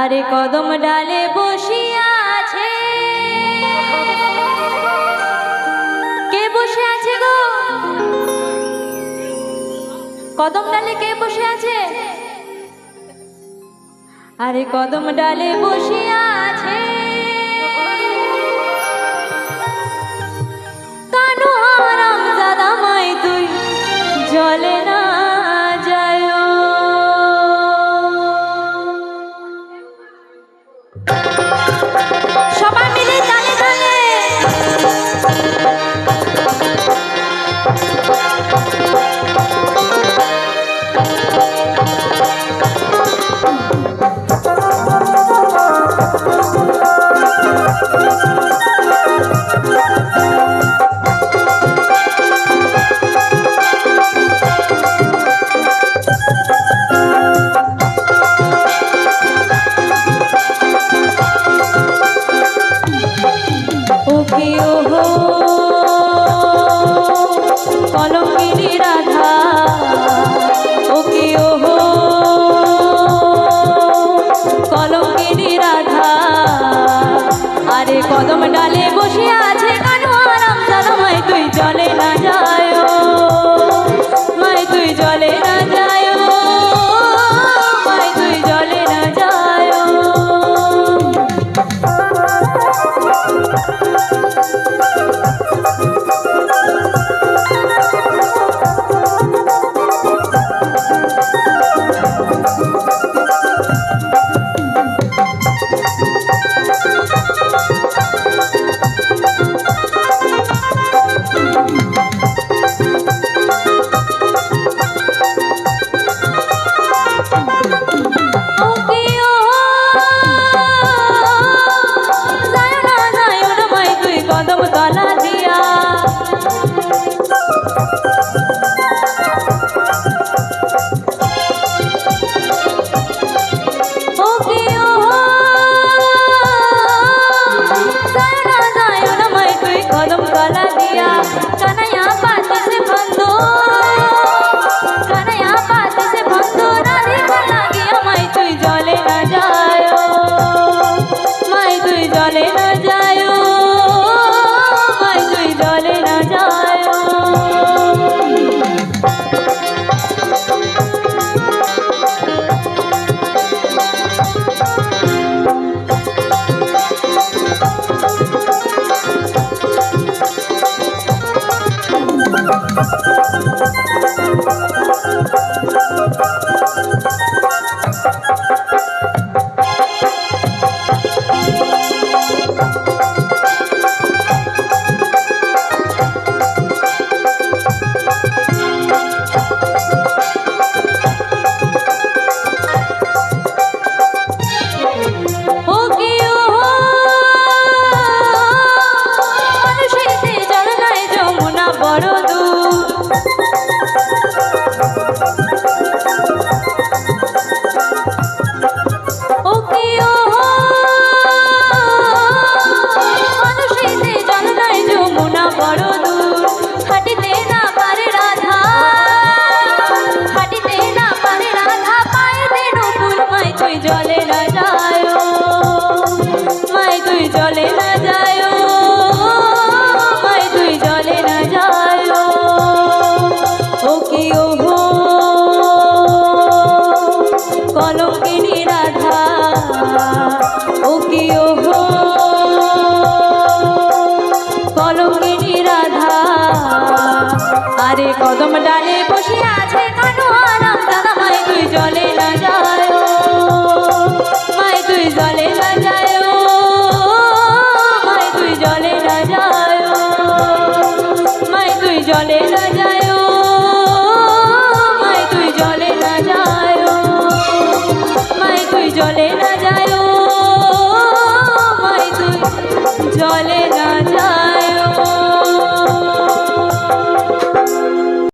আরে কদম ডালে বসিয়া আছে, কে বসে আছে গো? কদম ডালে কে বসে আছে? আরে কদম ডালে বসিয়া আছে কানু হারামজাদা মাই তুই জলে না যায়। সবাই মিলে তালে তালে কলঙ্কিনী রাধা ওকে ওহো কলঙ্কিনী রাধা। আরে কদম ডালে বসিয়া আছে কানু হারামজাদা মাই তুই জলে না যায়, মাই তুই জলে না যায়, মাই তুই জলে না যায়। কলঙ্কিনী রাধা ওকে ওহো কলঙ্কিনী রাধা। আরে কদম ডালে